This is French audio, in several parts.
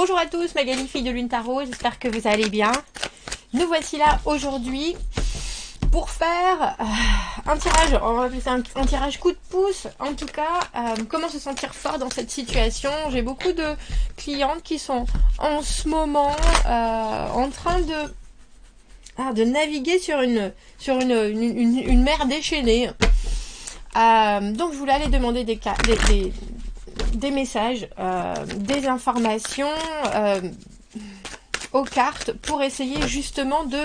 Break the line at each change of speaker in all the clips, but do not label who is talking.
Bonjour à tous, Magali, fille de Lune Tarot, j'espère que vous allez bien. Nous voici là aujourd'hui pour faire un tirage, on va appeler ça un tirage coup de pouce, en tout cas, comment se sentir fort dans cette situation. J'ai beaucoup de clientes qui sont en ce moment en train de naviguer sur une mer déchaînée. Donc je voulais aller demander des messages, des informations aux cartes pour essayer justement de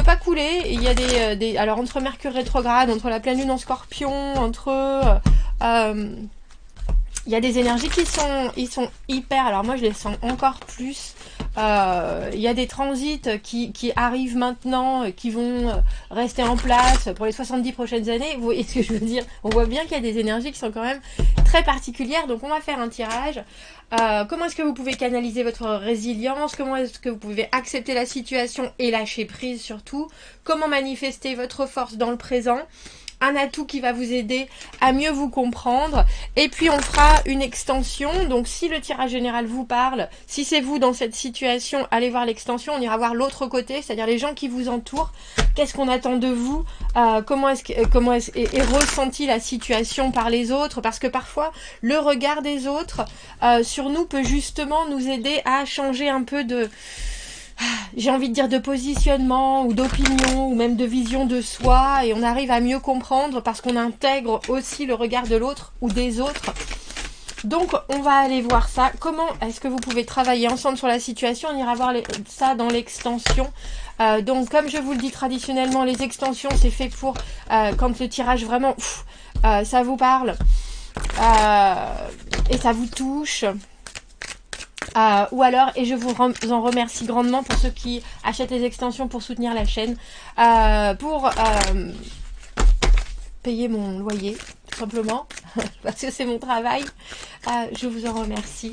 pas couler. Il y a alors entre Mercure rétrograde, entre la pleine lune en Scorpion, entre il y a des énergies qui sont hyper, alors moi je les sens encore plus. Il y a des transits qui arrivent maintenant, qui vont rester en place pour les 70 prochaines années. Vous voyez ce que je veux dire? On voit bien qu'il y a des énergies qui sont quand même très particulières. Donc on va faire un tirage. Comment est-ce que vous pouvez canaliser votre résilience? Comment est-ce que vous pouvez accepter la situation et lâcher prise surtout? Comment manifester votre force dans le présent? Un atout qui va vous aider à mieux vous comprendre. Et puis on fera une extension. Donc si le tirage général vous parle, si c'est vous dans cette situation, allez voir l'extension. On ira voir l'autre côté, c'est-à-dire les gens qui vous entourent. Qu'est-ce qu'on attend de vous? Comment est ressentie la situation par les autres? Parce que parfois le regard des autres sur nous peut justement nous aider à changer un peu de... j'ai envie de dire de positionnement ou d'opinion ou même de vision de soi, et on arrive à mieux comprendre parce qu'on intègre aussi le regard de l'autre ou des autres. Donc on va aller voir ça. Comment est-ce que vous pouvez travailler ensemble sur la situation? On ira voir ça dans l'extension. Donc comme je vous le dis traditionnellement, les extensions c'est fait pour quand le tirage vraiment ça vous parle et ça vous touche. Ou alors, et je vous en remercie grandement pour ceux qui achètent les extensions pour soutenir la chaîne, pour payer mon loyer, tout simplement, parce que c'est mon travail. Je vous en remercie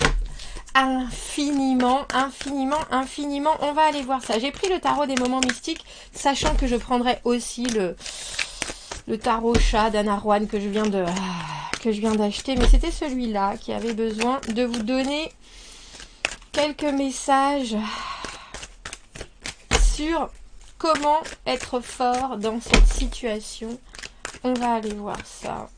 infiniment, infiniment, infiniment. On va aller voir ça. J'ai pris le tarot des moments mystiques, sachant que je prendrai aussi le tarot chat d'Anna Rowan que je viens d'acheter, mais c'était celui-là qui avait besoin de vous donner quelques messages sur comment être fort dans cette situation. On va aller voir ça.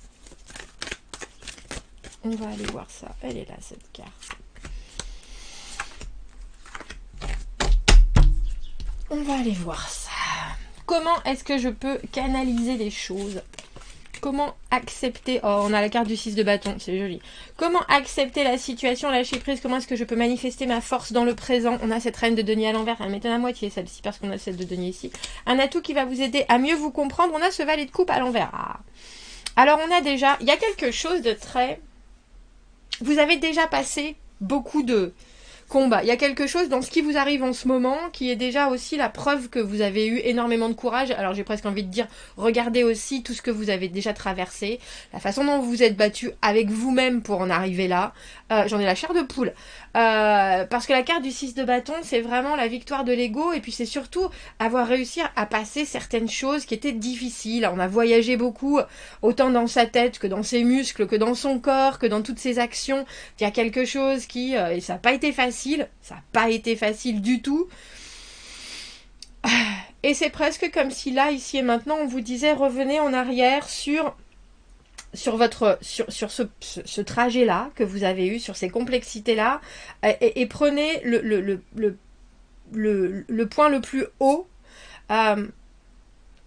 On va aller voir ça. Elle est là, cette carte. On va aller voir ça. Comment est-ce que je peux canaliser les choses? Comment accepter... Oh, on a la carte du 6 de bâton, c'est joli. Comment accepter la situation, lâcher prise? Comment est-ce que je peux manifester ma force dans le présent? On a cette reine de denier à l'envers, elle m'étonne à moitié celle-ci, parce qu'on a celle de denier ici. Un atout qui va vous aider à mieux vous comprendre. On a ce valet de coupe à l'envers. Alors on a déjà... Il y a quelque chose de très... Vous avez déjà passé beaucoup de combat. Il y a quelque chose dans ce qui vous arrive en ce moment qui est déjà aussi la preuve que vous avez eu énormément de courage. Alors j'ai presque envie de dire, regardez aussi tout ce que vous avez déjà traversé, la façon dont vous vous êtes battu avec vous-même pour en arriver là. J'en ai la chair de poule. Parce que la carte du 6 de bâton, c'est vraiment la victoire de l'ego, et puis c'est surtout avoir réussi à passer certaines choses qui étaient difficiles. On a voyagé beaucoup, autant dans sa tête que dans ses muscles, que dans son corps, que dans toutes ses actions. Il y a quelque chose qui... et ça n'a pas été facile, ça n'a pas été facile du tout. Et c'est presque comme si là, ici et maintenant, on vous disait, revenez en arrière sur ce trajet-là que vous avez eu, sur ces complexités-là, et prenez le point le plus haut,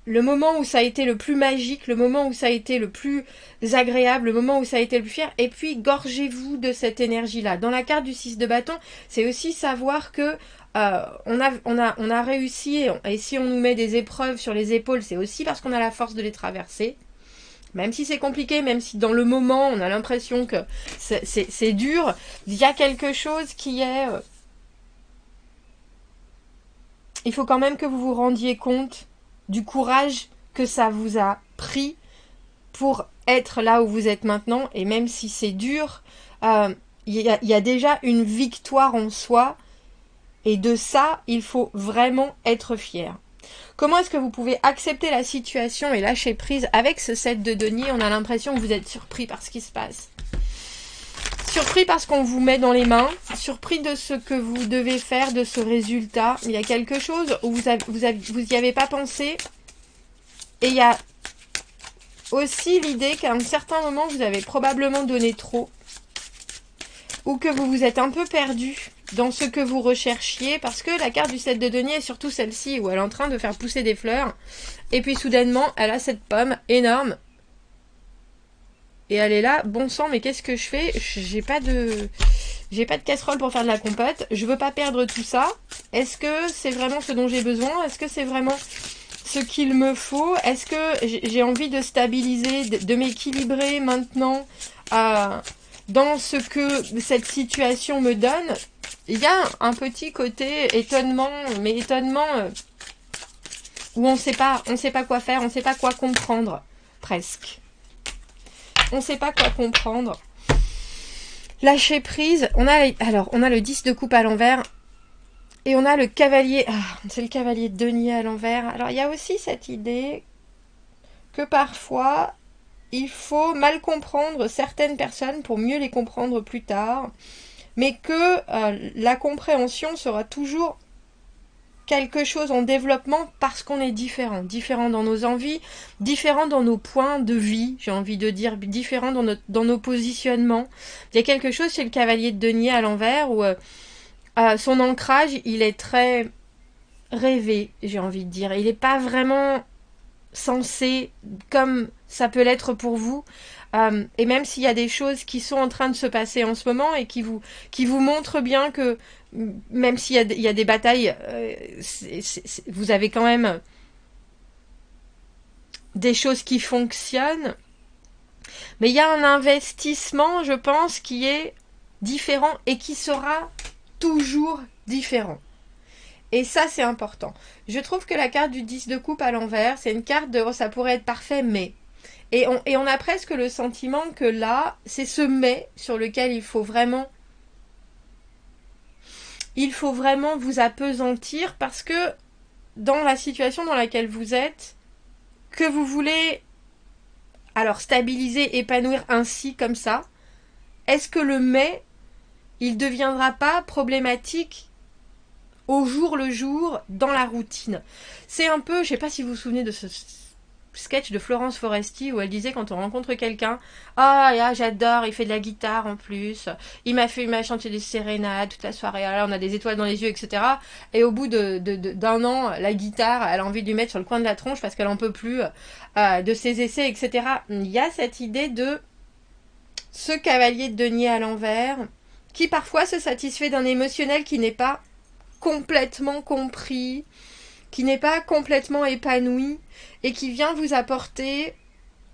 le moment où ça a été le plus magique, le moment où ça a été le plus agréable, le moment où ça a été le plus fier, et puis gorgez-vous de cette énergie-là. Dans la carte du 6 de bâton, c'est aussi savoir que on a réussi, et si on nous met des épreuves sur les épaules, c'est aussi parce qu'on a la force de les traverser. Même si c'est compliqué, même si dans le moment on a l'impression que c'est dur, il y a quelque chose qui est... il faut quand même que vous vous rendiez compte du courage que ça vous a pris pour être là où vous êtes maintenant. Et même si c'est dur, il y a déjà une victoire en soi. Et de ça, il faut vraiment être fier. Comment est-ce que vous pouvez accepter la situation et lâcher prise avec ce 7 de denier? On a l'impression que vous êtes surpris par ce qui se passe.
Surpris parce qu'on vous met dans les mains, surpris de ce que vous devez faire, de ce résultat. Il y a quelque chose où vous y avez pas pensé. Et il y a aussi l'idée qu'à un certain moment, vous avez probablement donné trop. Ou que vous vous êtes un peu perdu dans ce que vous recherchiez. Parce que la carte du 7 de denier est surtout celle-ci, où elle est en train de faire pousser des fleurs. Et puis soudainement, elle a cette pomme énorme. Et elle est là, bon sang, mais qu'est-ce que je fais? J'ai pas de casserole pour faire de la compote. Je veux pas perdre tout ça. Est-ce que c'est vraiment ce dont j'ai besoin? Est-ce que c'est vraiment ce qu'il me faut? Est-ce que j'ai envie de stabiliser, de m'équilibrer maintenant dans ce que cette situation me donne? Il y a un petit côté étonnement, mais étonnement où on sait pas quoi faire, on sait pas quoi comprendre, presque. On ne sait pas quoi comprendre. Lâcher prise. On a le 10 de coupe à l'envers. Et on a le cavalier. C'est le cavalier de denier à l'envers. Alors, il y a aussi cette idée que parfois, il faut mal comprendre certaines personnes pour mieux les comprendre plus tard. Mais que la compréhension sera toujours quelque chose en développement parce qu'on est différent. Différent dans nos envies, différent dans nos points de vie, j'ai envie de dire, différent dans nos positionnements. Il y a quelque chose chez le cavalier de denier à l'envers où son ancrage, il est très rêvé, j'ai envie de dire. Il n'est pas vraiment sensé comme ça peut l'être pour vous. Et même s'il y a des choses qui sont en train de se passer en ce moment et qui vous montrent bien que même s'il y a des batailles, vous avez quand même des choses qui fonctionnent. Mais il y a un investissement, je pense, qui est différent et qui sera toujours différent. Et ça, c'est important. Je trouve que la carte du 10 de coupe à l'envers, c'est une carte de ça pourrait être parfait, mais... Et on a presque le sentiment que là, c'est ce mais sur lequel il faut vraiment vous appesantir parce que dans la situation dans laquelle vous êtes, que vous voulez alors stabiliser, épanouir ainsi comme ça, est-ce que le mais, il ne deviendra pas problématique au jour le jour dans la routine? C'est un peu, je ne sais pas si vous vous souvenez de ce sketch de Florence Foresti où elle disait quand on rencontre quelqu'un, j'adore, il fait de la guitare en plus, il m'a chanté des sérénades toute la soirée, là on a des étoiles dans les yeux, etc. Et au bout d'un an, la guitare, elle a envie de lui mettre sur le coin de la tronche parce qu'elle en peut plus de ses essais, etc. Il y a cette idée de ce cavalier de denier à l'envers qui parfois se satisfait d'un émotionnel qui n'est pas complètement compris, qui n'est pas complètement épanoui et qui vient vous apporter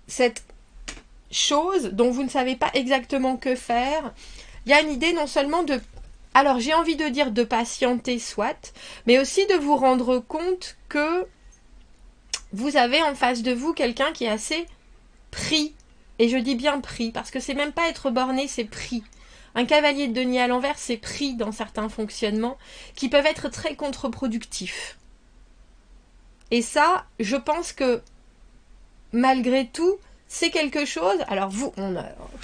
cette chose dont vous ne savez pas exactement que faire. Il y a une idée non seulement de, alors j'ai envie de dire de patienter soit, mais aussi de vous rendre compte que vous avez en face de vous quelqu'un qui est assez pris. Et je dis bien pris, parce que c'est même pas être borné, c'est pris. Un cavalier de denier à l'envers, c'est pris dans certains fonctionnements qui peuvent être très contre-productifs. Et ça, je pense que malgré tout, c'est quelque chose. Alors vous,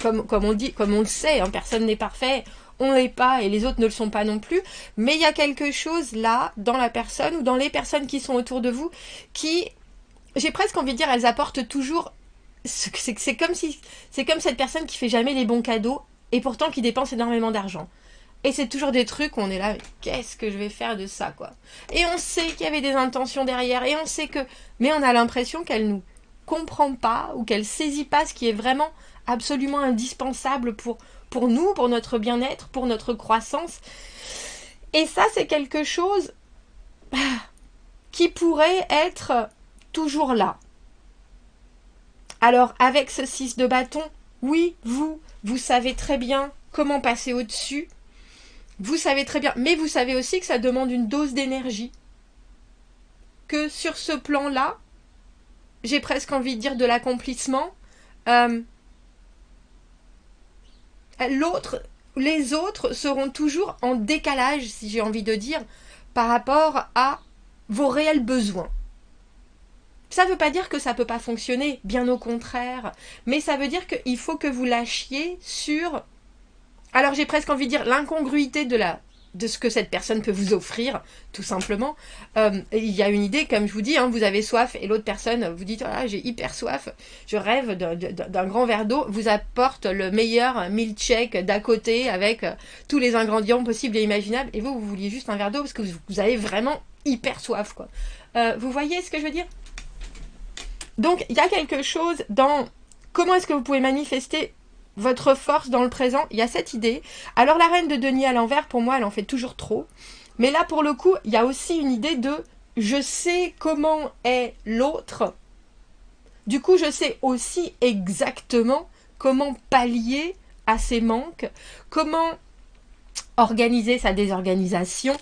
comme on dit, comme on le sait, personne n'est parfait, on l'est pas et les autres ne le sont pas non plus. Mais il y a quelque chose là dans la personne ou dans les personnes qui sont autour de vous qui, j'ai presque envie de dire, elles apportent toujours. C'est comme cette personne qui fait jamais les bons cadeaux et pourtant qui dépense énormément d'argent. Et c'est toujours des trucs où on est là, qu'est-ce que je vais faire de ça, quoi. Et on sait qu'il y avait des intentions derrière, et on sait que... Mais on a l'impression qu'elle nous comprend pas, ou qu'elle saisit pas ce qui est vraiment absolument indispensable pour nous, pour notre bien-être, pour notre croissance. Et ça, c'est quelque chose qui pourrait être toujours là. Alors, avec ce 6 de bâton, oui, vous savez très bien comment passer au-dessus. Vous savez très bien, mais vous savez aussi que ça demande une dose d'énergie. Que sur ce plan-là, j'ai presque envie de dire de l'accomplissement, les autres seront toujours en décalage, si j'ai envie de dire, par rapport à vos réels besoins. Ça ne veut pas dire que ça ne peut pas fonctionner, bien au contraire, mais ça veut dire qu'il faut que vous lâchiez sur... alors j'ai presque envie de dire l'incongruité de ce que cette personne peut vous offrir, tout simplement. Il y a une idée, comme je vous dis, hein, vous avez soif et l'autre personne vous dit voilà, j'ai hyper soif, je rêve d'un grand verre d'eau, vous apporte le meilleur milkshake d'à côté avec tous les ingrédients possibles et imaginables, et vous vouliez juste un verre d'eau parce que vous avez vraiment hyper soif, quoi. Vous voyez ce que je veux dire? Donc il y a quelque chose dans comment est-ce que vous pouvez manifester votre force dans le présent. Il y a cette idée. Alors la reine de denier à l'envers, pour moi, elle en fait toujours trop. Mais là, pour le coup, il y a aussi une idée de je sais comment est l'autre. Du coup, je sais aussi exactement comment pallier à ses manques, comment organiser sa désorganisation,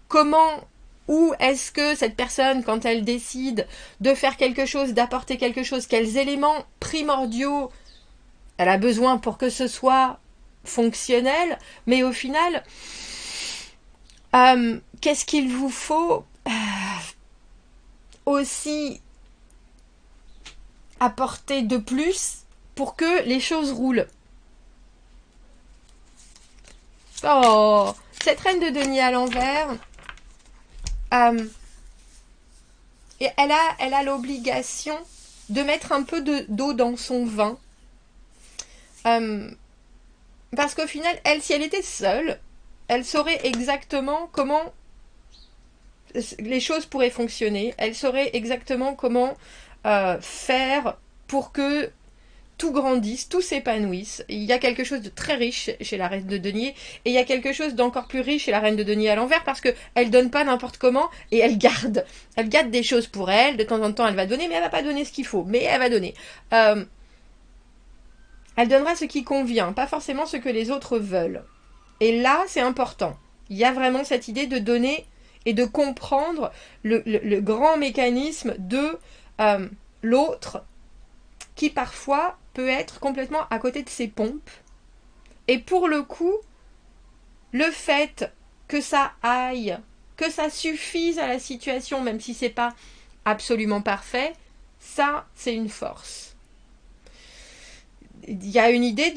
comment, où est-ce que cette personne, quand elle décide de faire quelque chose, d'apporter quelque chose, quels éléments primordiaux elle a besoin pour que ce soit fonctionnel, mais au final, qu'est-ce qu'il vous faut aussi apporter de plus pour que les choses roulent. Oh, cette reine de denier à l'envers, et elle a l'obligation de mettre un peu d'eau dans son vin. Parce qu'au final, elle, si elle était seule, elle saurait exactement comment les choses pourraient fonctionner. Elle saurait exactement comment faire pour que tout grandisse, tout s'épanouisse. Il y a quelque chose de très riche chez la reine de denier, et il y a quelque chose d'encore plus riche chez la reine de denier à l'envers, parce qu'elle donne pas n'importe comment, et elle garde des choses pour elle. De temps en temps, elle va donner, mais elle va pas donner ce qu'il faut, mais elle va donner. Elle donnera ce qui convient, pas forcément ce que les autres veulent. Et là, c'est important. Il y a vraiment cette idée de donner et de comprendre le grand mécanisme de l'autre, qui parfois peut être complètement à côté de ses pompes. Et pour le coup, le fait que ça aille, que ça suffise à la situation, même si c'est pas absolument parfait, ça, c'est une force. Il y a une idée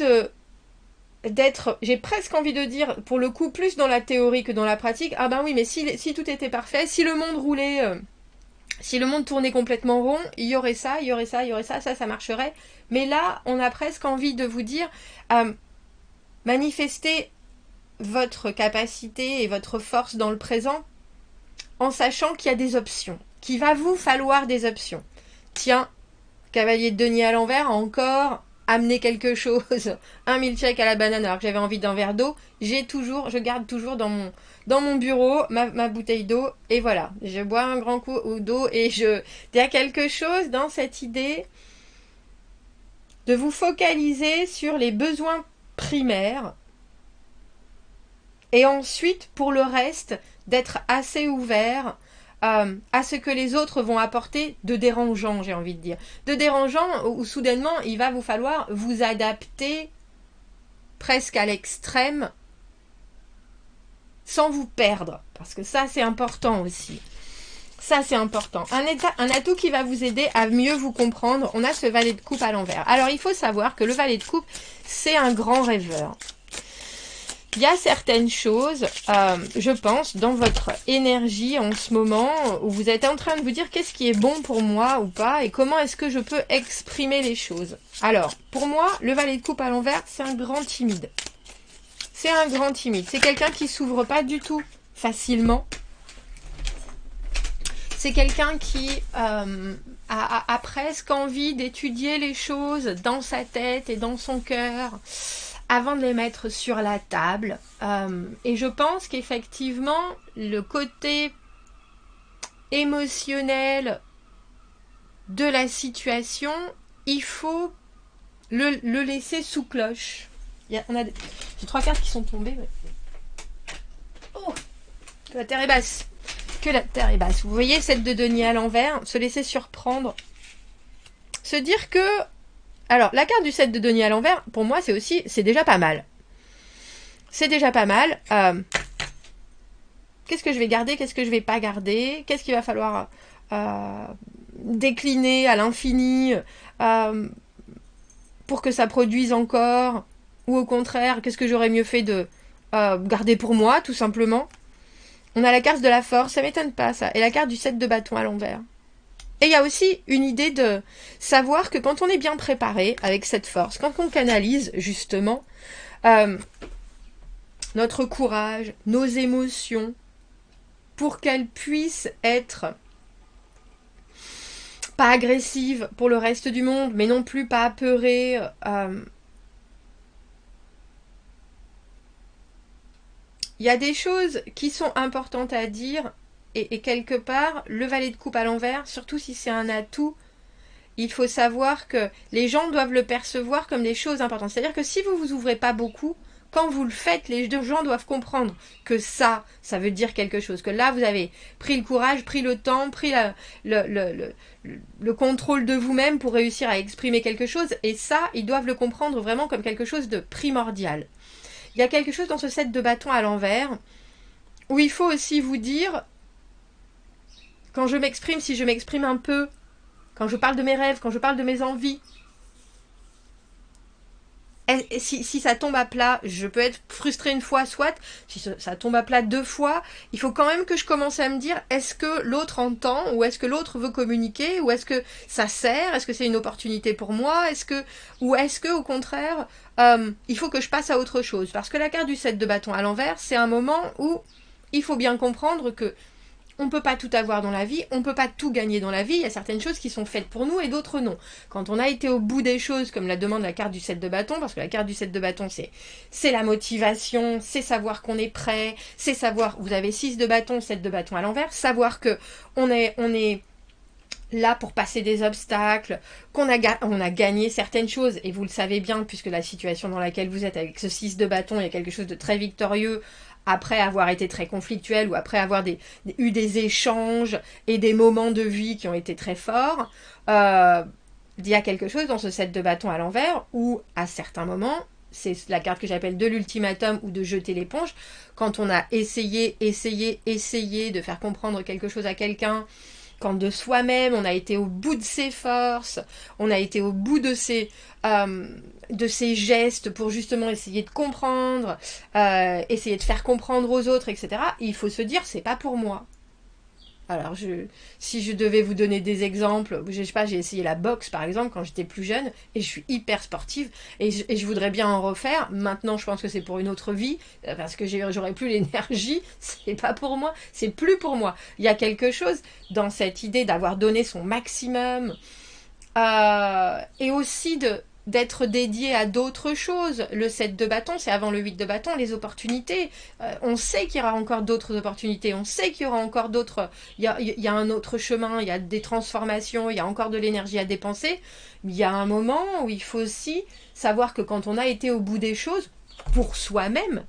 d'être, j'ai presque envie de dire, pour le coup, plus dans la théorie que dans la pratique. Ah ben oui, mais si tout était parfait, si le monde roulait, si le monde tournait complètement rond, il y aurait ça, il y aurait ça, il y aurait ça, ça marcherait. Mais là, on a presque envie de vous dire, manifestez votre capacité et votre force dans le présent en sachant qu'il y a des options, qu'il va vous falloir des options. Tiens, cavalier de denier à l'envers, encore amener quelque chose, un milkshake à la banane alors que j'avais envie d'un verre d'eau, je garde toujours dans mon bureau ma bouteille d'eau, et voilà, je bois un grand coup d'eau, et il y a quelque chose dans cette idée de vous focaliser sur les besoins primaires, et ensuite, pour le reste, d'être assez ouvert à ce que les autres vont apporter de dérangeant, j'ai envie de dire. De dérangeant où soudainement, il va vous falloir vous adapter presque à l'extrême sans vous perdre. Parce que ça, c'est important aussi. Ça, c'est important. Un atout qui va vous aider à mieux vous comprendre. On a ce valet de coupe à l'envers. Alors, il faut savoir que le valet de coupe, c'est un grand rêveur. Il y a certaines choses, je pense, dans votre énergie en ce moment, où vous êtes en train de vous dire qu'est-ce qui est bon pour moi ou pas, et comment est-ce que je peux exprimer les choses. Alors, pour moi, le valet de coupe à l'envers, c'est un grand timide. C'est un grand timide. C'est quelqu'un qui s'ouvre pas du tout facilement. C'est quelqu'un qui a presque envie d'étudier les choses dans sa tête et dans son cœur avant de les mettre sur la table. Et je pense qu'effectivement, le côté émotionnel de la situation, il faut le laisser sous cloche. J'ai 3 cartes qui sont tombées. Ouais. Oh, que la terre est basse. Que la terre est basse. Vous voyez, cette de denier à l'envers, se laisser surprendre. Se dire que... Alors, la carte du 7 de denier à l'envers, pour moi, c'est déjà pas mal. C'est déjà pas mal. Qu'est-ce que je vais garder? Qu'est-ce que je vais pas garder? Qu'est-ce qu'il va falloir décliner à l'infini pour que ça produise encore? ou au contraire, qu'est-ce que j'aurais mieux fait de garder pour moi, tout simplement. On a la carte de la force, ça m'étonne pas ça, et la carte du 7 de bâton à l'envers. Et il y a aussi une idée de savoir que quand on est bien préparé avec cette force, quand on canalise justement notre courage, nos émotions, pour qu'elles puissent être pas agressives pour le reste du monde, mais non plus pas apeurées. Il y a des choses qui sont importantes à dire. Et quelque part, le valet de coupe à l'envers, surtout si c'est un atout, il faut savoir que les gens doivent le percevoir comme des choses importantes. C'est-à-dire que si vous vous ouvrez pas beaucoup, quand vous le faites, les gens doivent comprendre que ça veut dire quelque chose. Que là, vous avez pris le courage, pris le temps, pris le contrôle de vous-même pour réussir à exprimer quelque chose. Et ça, ils doivent le comprendre vraiment comme quelque chose de primordial. Il y a quelque chose dans ce 7 de bâton à l'envers où il faut aussi vous dire... Quand je m'exprime, si je m'exprime un peu, quand je parle de mes rêves, quand je parle de mes envies, si ça tombe à plat, je peux être frustrée une fois, soit, si ça tombe à plat 2 fois, il faut quand même que je commence à me dire, est-ce que l'autre entend, ou est-ce que l'autre veut communiquer, ou est-ce que ça sert, est-ce que c'est une opportunité pour moi, ou est-ce que au contraire, il faut que je passe à autre chose. Parce que la carte du 7 de bâton à l'envers, c'est un moment où il faut bien comprendre que on ne peut pas tout avoir dans la vie, on ne peut pas tout gagner dans la vie, il y a certaines choses qui sont faites pour nous et d'autres non. Quand on a été au bout des choses, comme la demande la carte du 7 de bâton, parce que la carte du 7 de bâton, c'est la motivation, c'est savoir qu'on est prêt, c'est savoir, vous avez 6 de bâton, 7 de bâton à l'envers, savoir que on est là pour passer des obstacles, on a gagné certaines choses, et vous le savez bien, puisque la situation dans laquelle vous êtes avec ce 6 de bâton, il y a quelque chose de très victorieux, après avoir été très conflictuel ou après avoir eu des échanges et des moments de vie qui ont été très forts, il y a quelque chose dans ce 7 de bâton à l'envers où, à certains moments, c'est la carte que j'appelle de l'ultimatum ou de jeter l'éponge, quand on a essayé de faire comprendre quelque chose à quelqu'un, quand de soi-même, on a été au bout de ses forces, on a été au bout de ses gestes pour justement essayer de comprendre, essayer de faire comprendre aux autres, etc. Il faut se dire, c'est pas pour moi. Alors, si je devais vous donner des exemples, je sais pas, j'ai essayé la boxe par exemple quand j'étais plus jeune et je suis hyper sportive et je voudrais bien en refaire. Maintenant, je pense que c'est pour une autre vie parce que j'aurais plus l'énergie. C'est pas pour moi, c'est plus pour moi. Il y a quelque chose dans cette idée d'avoir donné son maximum et aussi d'être dédié à d'autres choses. Le 7 de bâton, c'est avant le 8 de bâton, les opportunités. On sait qu'il y aura encore d'autres opportunités, on sait qu'il y aura encore d'autres... Il y a un autre chemin, il y a des transformations, il y a encore de l'énergie à dépenser. Mais il y a un moment où il faut aussi savoir que quand on a été au bout des choses, pour soi-même,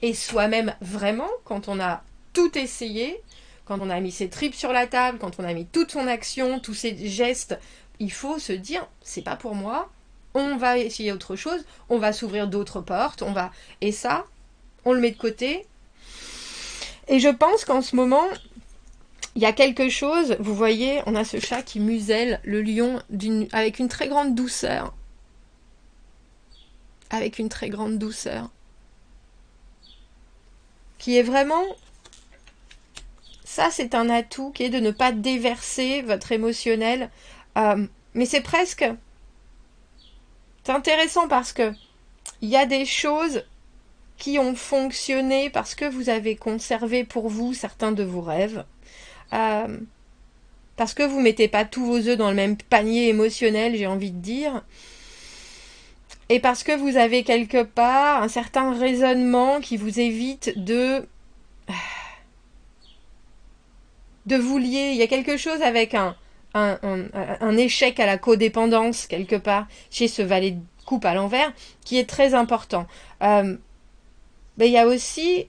et soi-même vraiment, quand on a tout essayé, quand on a mis ses tripes sur la table, quand on a mis toute son action, tous ses gestes, il faut se dire, c'est pas pour moi, on va essayer autre chose, on va s'ouvrir d'autres portes, et ça, on le met de côté. Et je pense qu'en ce moment, il y a quelque chose, vous voyez, on a ce chat qui muselle le lion avec une très grande douceur. Avec une très grande douceur. Qui est vraiment... Ça, c'est un atout qui est de ne pas déverser votre émotionnel. Mais c'est presque... C'est intéressant parce que il y a des choses qui ont fonctionné parce que vous avez conservé pour vous certains de vos rêves. Parce que vous mettez pas tous vos œufs dans le même panier émotionnel, j'ai envie de dire. Et parce que vous avez quelque part un certain raisonnement qui vous évite de vous lier. Il y a quelque chose avec un échec à la codépendance, quelque part, chez ce valet de coupe à l'envers, qui est très important. Il y a aussi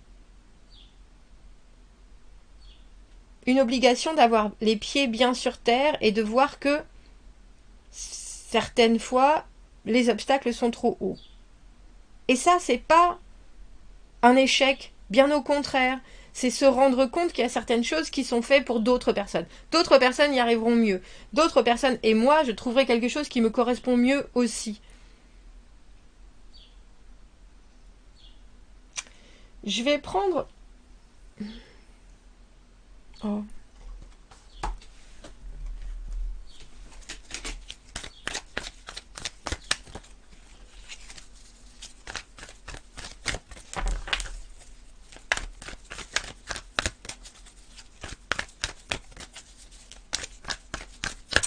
une obligation d'avoir les pieds bien sur terre et de voir que certaines fois, les obstacles sont trop hauts. Et ça, c'est pas un échec, bien au contraire. C'est se rendre compte qu'il y a certaines choses qui sont faites pour d'autres personnes. D'autres personnes y arriveront mieux. D'autres personnes, et moi, je trouverai quelque chose qui me correspond mieux aussi. Je vais prendre... Oh.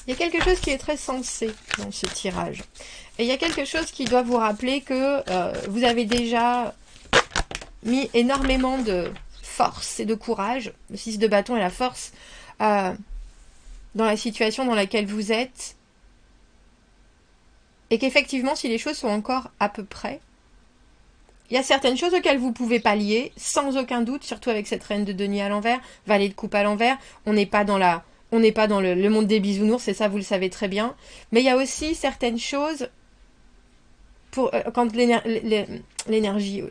Il y a quelque chose qui est très sensé dans ce tirage. Et il y a quelque chose qui doit vous rappeler que vous avez déjà mis énormément de force et de courage. Le 6 de bâton et la force dans la situation dans laquelle vous êtes. Et qu'effectivement, si les choses sont encore à peu près, il y a certaines choses auxquelles vous pouvez pallier, sans aucun doute, surtout avec cette reine de denier à l'envers, valet de coupe à l'envers. On n'est pas dans le monde des bisounours, et ça vous le savez très bien. Mais il y a aussi certaines choses, quand l'énergie,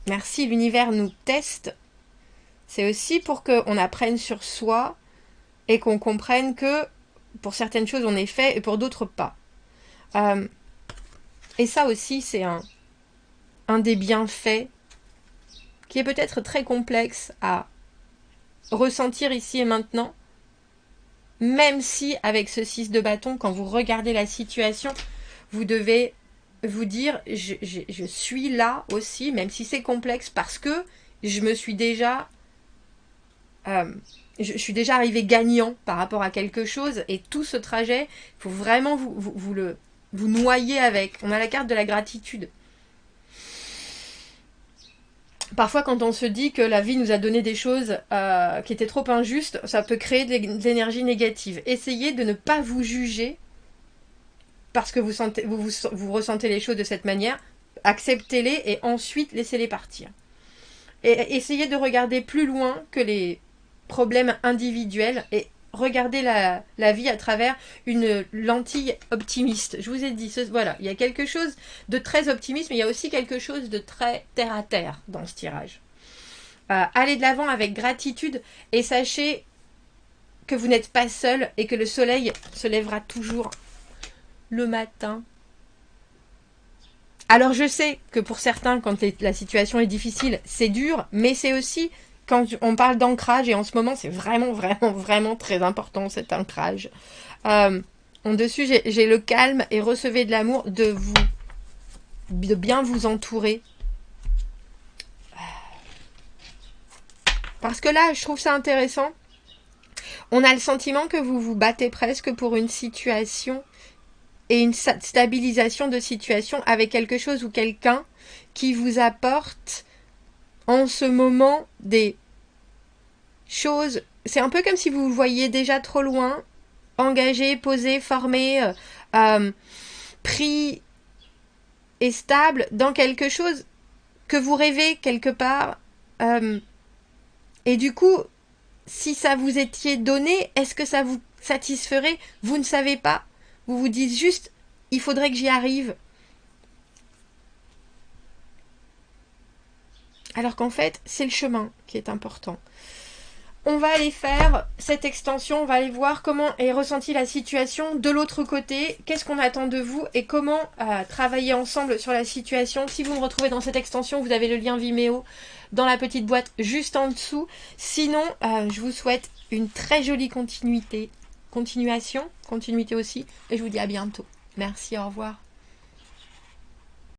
merci, l'univers nous teste, c'est aussi pour qu'on apprenne sur soi et qu'on comprenne que pour certaines choses on est fait et pour d'autres pas. Et ça aussi c'est un des bienfaits qui est peut-être très complexe à ressentir ici et maintenant, même si avec ce 6 de bâton, quand vous regardez la situation, vous devez vous dire je suis là aussi, même si c'est complexe, parce que je me suis déjà je suis déjà arrivé gagnant par rapport à quelque chose, et tout ce trajet, il faut vraiment vous noyer avec. On a la carte de la gratitude. Parfois, quand on se dit que la vie nous a donné des choses qui étaient trop injustes, ça peut créer de l'énergie négative. Essayez de ne pas vous juger parce que vous ressentez les choses de cette manière. Acceptez-les et ensuite laissez-les partir. Et essayez de regarder plus loin que les problèmes individuels et regardez la vie à travers une lentille optimiste. Je vous ai dit, voilà, il y a quelque chose de très optimiste, mais il y a aussi quelque chose de très terre à terre dans ce tirage. Allez de l'avant avec gratitude et sachez que vous n'êtes pas seul et que le soleil se lèvera toujours le matin. Alors je sais que pour certains, quand la situation est difficile, c'est dur, mais c'est aussi... Quand on parle d'ancrage, et en ce moment, c'est vraiment, vraiment, vraiment très important, cet ancrage. En dessus, j'ai le calme et recevez de l'amour, de bien vous entourer. Parce que là, je trouve ça intéressant. On a le sentiment que vous vous battez presque pour une situation et une stabilisation de situation avec quelque chose ou quelqu'un qui vous apporte en ce moment des choses, c'est un peu comme si vous vous voyiez déjà trop loin, engagé, posé, formé, pris et stable dans quelque chose que vous rêvez quelque part. Et du coup, si ça vous étiez donné, est-ce que ça vous satisferait? Vous ne savez pas. Vous vous dites juste, il faudrait que j'y arrive. Alors qu'en fait, c'est le chemin qui est important. On va aller faire cette extension, on va aller voir comment est ressentie la situation de l'autre côté, qu'est-ce qu'on attend de vous et comment travailler ensemble sur la situation. Si vous me retrouvez dans cette extension, vous avez le lien Vimeo dans la petite boîte juste en dessous. Sinon, je vous souhaite une très jolie continuité aussi, et je vous dis à bientôt. Merci, au revoir.